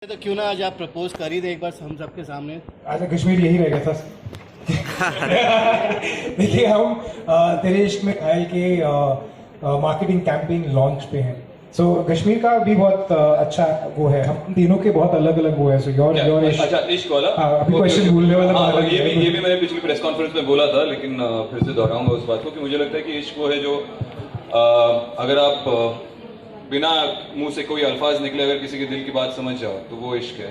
तो क्यों ना आज आप प्रपोज कर ही दे एक बार हम सबके सामने। आज कश्मीर यही रह गया था। देखिए हम तेरे इश्क में घायल के मार्केटिंग कैंपेन लॉन्च पे हैं। सो कश्मीर का भी बहुत अच्छा वो है, हम तीनों के बहुत अलग अलग वो है। सो योर इश्क, अच्छा इश्क वाला। हाँ अभी क्वेश्चन भूलने वाला हाँ, ये भी मैंने पिछली प्रेस कॉन्फ्रेंस में बोला था, लेकिन फिर से दोहराऊंगा उस बात को कि मुझे लगता है कि इश्क वो है जो अगर आप बिना मुंह से कोई अल्फाज निकले अगर किसी के दिल की बात समझ जाओ तो वो इश्क है।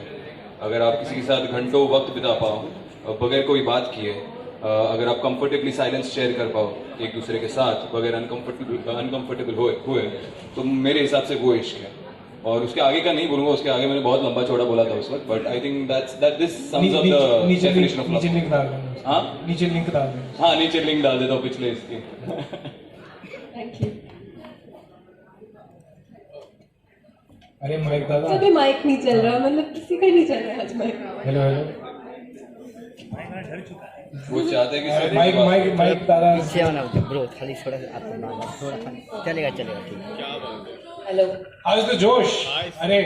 अगर आप किसी के साथ घंटों वक्त बिता पाओ बगैर कोई बात किए, अगर आप कंफर्टेबली साइलेंस शेयर कर पाओ एक दूसरे के साथ बगैर अनकंफर्टेबल हुए तो मेरे हिसाब से वो इश्क है। और उसके आगे का नहीं बोलूंगा, उसके आगे मैंने बहुत लंबा चौड़ा बोला था उस वक्त, but I think that this sums up the definition of love. नीचे लिंक डाल देना। हाँ नीचे लिंक डाल देना। हाँ, नीचे लिंक डाल देता हूँ पिछले इसकी। Thank you. अरे माइक दादा, अभी माइक नहीं चल रहा, मतलब किसी का नहीं चल रहा आज माइक। हेलो हेलो, वो चाहते हैं कि माइक माइक माइक दादा पीछे आना ब्रो, खाली थोड़ा थोड़ा चलेगा चलेगा ठीक। हेलो, आज तो जोश। अरे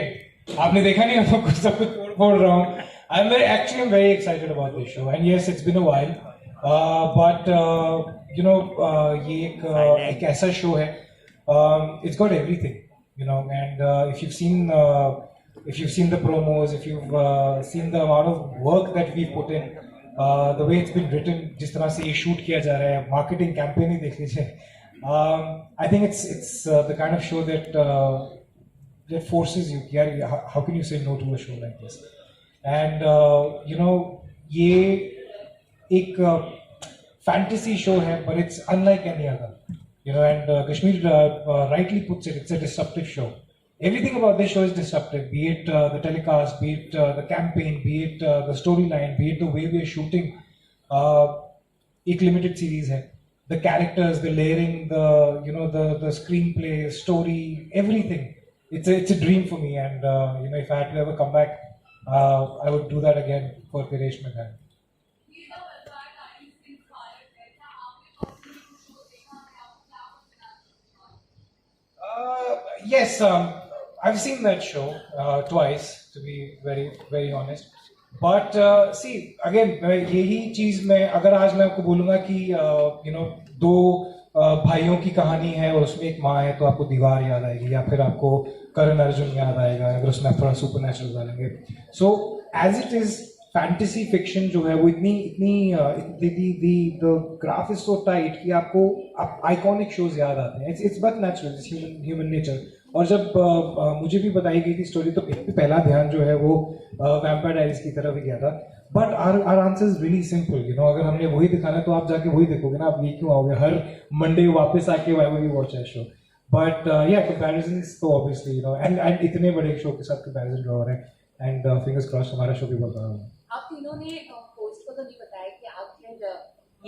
आपने देखा नहीं, मैं सब कुछ बोल रहा हूँ। I'm very excited about this show, and yes, it's been a while, but you know, ये एक ऐसा शो है, it's got everything, you know, and if you've seen the promos, if you've seen the amount of work that we put in, the way it's been written, जिस तरह से ये shoot किया जा रहा है, marketing campaign ही देख लीजिए, I think it's the kind of show that forces you, यार how can you say no to a show like this? And you know, ये एक fantasy show है, but it's unlike any other, you know. And Kashmir rightly puts it, it's a disruptive show. Everything about this show is disruptive, be it the telecast, be it the campaign, be it the storyline, be it the way we are shooting. एक limited series है. The characters, the layering, the screenplay, story, everything. It's a dream for me, and you know, if I had to ever come back, I would do that again for Kiresh Meghan. Yes, I've seen that show twice, to be very very honest. But see, again, यही चीज मैं अगर आज मैं आपको बोलूँगा कि you know, दो भाइयों की कहानी है और उसमें एक माँ है, तो आपको दीवार याद आएगी, या फिर आपको करण अर्जुन याद आएगा अगर उसमें आप थोड़ा सुपर नेचुरल डालेंगे. So as it is fantasy fiction जो है वो इतनी the graph is so tight कि आपको आइकॉनिक शोज याद आते हैं. It's but natural, it's human nature. और जब मुझे भी बताई गई थी स्टोरी, तो पहला ध्यान जो है वो वैम्पायर डायरीज की तरफ ही गया था. But our answer is really simple, you know. अगर हमने वही दिखाना है तो आप जाके वही देखोगे ना. आप ये क्यों आओगे हर मंडे वापस आके why would you watch that show? But या कंपैरिजंस तो ऑब्वियसली, यू नो, एंड इतने बड़े शो के साथ कंपैरिजन ड्रॉ हो रहे हैं. एंड फिंगर्स क्रॉस्ड हमारा शो भी बहुत बड़ा होगा. आप तीनों ने पोस्ट को तो नहीं बताया कि आपने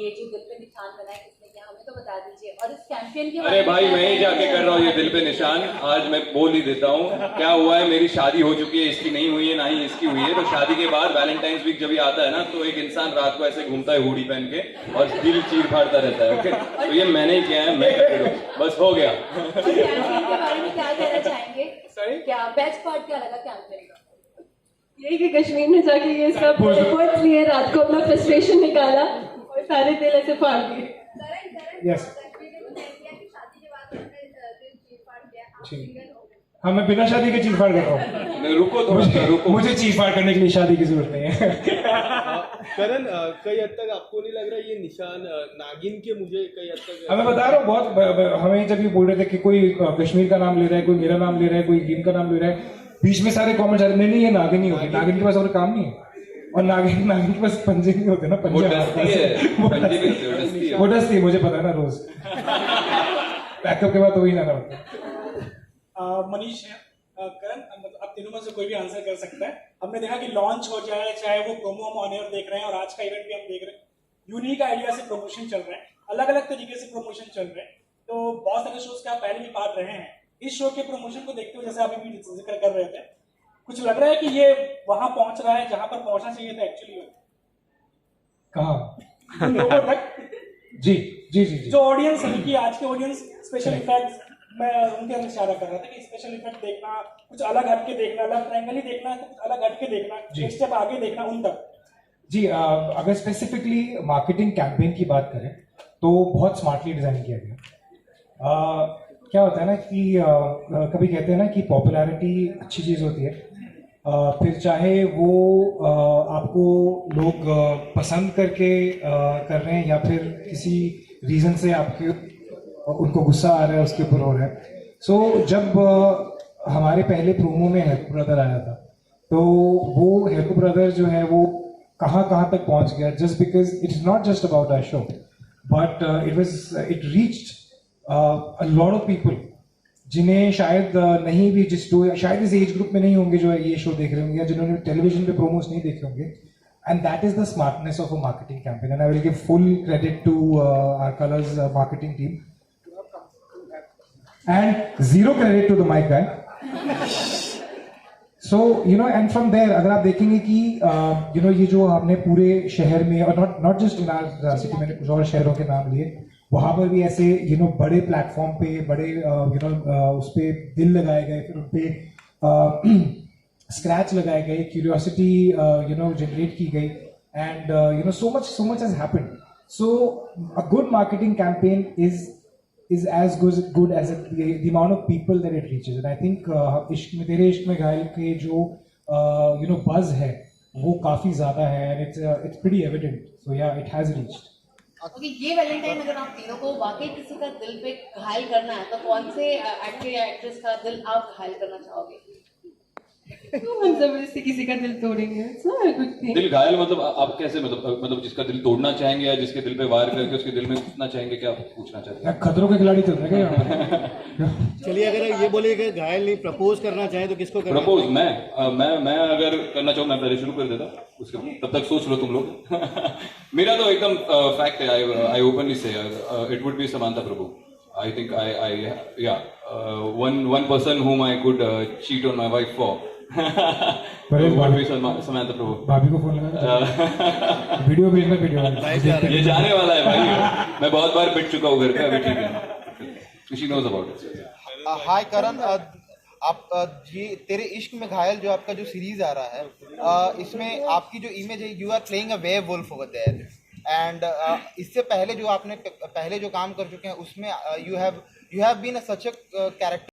ये जो दिल पे निशान बनाया किसने किया, हमें तो बता दीजिए. और इस कैंपेन के अरे भाई, मैं ही जाके कर रहा हूँ ये दिल पे निशान. आज मैं बोल ही देता हूँ क्या हुआ है. मेरी शादी हो चुकी है, इसकी नहीं हुई है, ना ही इसकी हुई है. तो शादी के बाद वैलेंटाइंस वीक जब ये आता है ना, तो एक इंसान रात को ऐसे घूमता है हुडी पहन के और दिल चीर फाड़ता रहता है. ओके, तो ये मैंने ही किया है, मैं कर रहा हूँ, बस हो गया. कैंपेन के बारे में क्या कहना चाहेंगे? क्या बेस्ट पार्ट क्या लगा कैंपेन का? यही कि कश्मीर ने जाके ये सब एफर्ट्स लिए, रात को अपना फ्रस्ट्रेशन निकाला और सारे दिल ऐसे फाड़ दिए. यस, हाँ, मैं बिना शादी के चीज फाड़ देता हूँ. रुको थोड़ा, रुको. मुझे चीज फाड़ करने के लिए शादी की जरूरत नहीं है. करण, कई हद तक आपको नहीं लग रहा ये निशान नागिन के? मुझे कई हद तक मैं बता रहा हूँ, बहुत हमें जब ये बोल रहे थे कि कोई कश्मीर का नाम ले रहा है, कोई मेरा नाम ले रहा है, कोई गेम का नाम ले रहा है, बीच में सारे कमेंट्स आ रहे नहीं ये नागिन ही होगी. नागिन के पास और काम नहीं है, और नागिन के पास पंजे नहीं होते ना. पंजे वो डस्ती है, मुझे पता है ना. रोज बैकअप के बाद तो वही ना होता. मनीष है. करण, मतलब अब तीनों में से कोई भी आंसर कर सकता है. हमने देखा कि लॉन्च हो जाए, चाहे वो प्रोमो हम ऑन एयर देख रहे हैं और आज का इवेंट भी हम देख रहे हैं, यूनिक आइडिया से प्रमोशन चल रहे हैं, अलग अलग तरीके से प्रमोशन चल रहे हैं. तो बहुत सारे शोज के आप पहले भी पार्ट रहे हैं. इस शो के प्रमोशन को देखते हुए, जैसे अभी भी जिक्र कर रहे थे, कुछ लग रहा है कि ये वहां पहुंच रहा है जहां पर पहुंचना चाहिए था एक्चुअली? कहाँ? लोगों तक. जी जी जी, जो ऑडियंस है कि आज के ऑडियंस स्पेशल इफेक्ट्स, मैं उनके अंदर इशारा कर रहा था कि स्पेशल इफेक्ट देखना, कुछ अलग हटके देखना, लेफ्ट एंगल ही देखना है तो कुछ अलग हटके देखना, एक स्टेप आगे देखना उन तक। जी, अगर स्पेसिफिकली मार्केटिंग कैंपेन की बात करें तो बहुत स्मार्टली डिजाइन किया गया। क्या होता है ना कि कभी कहते हैं ना कि पॉपुलैरिटी अच्छी चीज़ होती है, फिर चाहे वो आपको लोग पसंद करके कर रहे हैं या फिर किसी रीज़न से आपके उनको गुस्सा आ रहा है उसके ऊपर हो रहा है। सो जब हमारे पहले प्रोमो में हेल्प ब्रदर आया था तो वो हेल्प ब्रदर जो है वो कहाँ तक पहुंच गया, just because it is not just about our show but it reached a lot of people जिन्हें शायद नहीं भी शायद इस एज ग्रुप में नहीं होंगे जो ये शो देख रहे होंगे या जिन्होंने टेलीविजन पे प्रोमोस नहीं देखे होंगे। And that is the smartness of a marketing campaign and I will give full credit to our Colors marketing team and zero credit to the mic guy. So you know and from there अगर आप देखेंगे कि you know ये जो आपने पूरे शहर में और not just in our city, मैंने कुछ और शहरों के नाम लिए, वहाँ पर भी ऐसे यू नो बड़े प्लेटफॉर्म पे बड़े यू नो उस पर दिल लगाए गए, फिर उन पे स्क्रैच लगाए गए, क्यूरियोसिटी यू नो जनरेट की गई and you know so much has happened. So a good marketing campaign is as good as the amount of people that it reaches, and I think इश्क में तेरे इश्क में घायल के जो you know buzz है वो काफी ज्यादा है and it's pretty evident, so yeah it has reached। Okay, ये वैलेंटाइन अगर आप तीनों को वाकई किसी का दिल पे घायल करना है तो कौन से एक्टर या एक्ट्रेस का दिल आप घायल करना चाहोगे? हम जबरदस्ती किसी का दिल तोड़ेंगे, it's not a good thing. दिल घायल मतलब आप कैसे, मतलब जिसका दिल तोड़ना चाहेंगे या जिसके दिल पे वार करके उसके दिल में घुसना चाहेंगे, क्या आप पूछना चाहते हैं? खतरों के खिलाड़ी चल रहे हैं। चलिए, अगर ये बोलिए कि घायल नहीं प्रपोज करना चाहे तो किसको करना? प्रपोज मैं अगर करना चाहूँ, मैं पहले शुरू कर देता, उसके तब तक सोच लो तुम लोग। मेरा तो एकदम फैक्ट है, I openly say it would be Samantha Prabhu. I think one person whom I could cheat on my wife for would be Samantha Prabhu। भाभी को फोन लगा, वीडियो भेजना, वीडियो ये जाने वाला है भाई, मैं बहुत बार पिट चुका हूँ घर पे, अभी ठीक है। She knows about it। हाय करण, आप ये तेरे इश्क में घायल जो आपका जो सीरीज आ रहा है, इसमें आपकी जो इमेज है, you are playing a werewolf over there and इससे पहले जो आपने पहले जो काम कर चुके हैं उसमें you have been such a character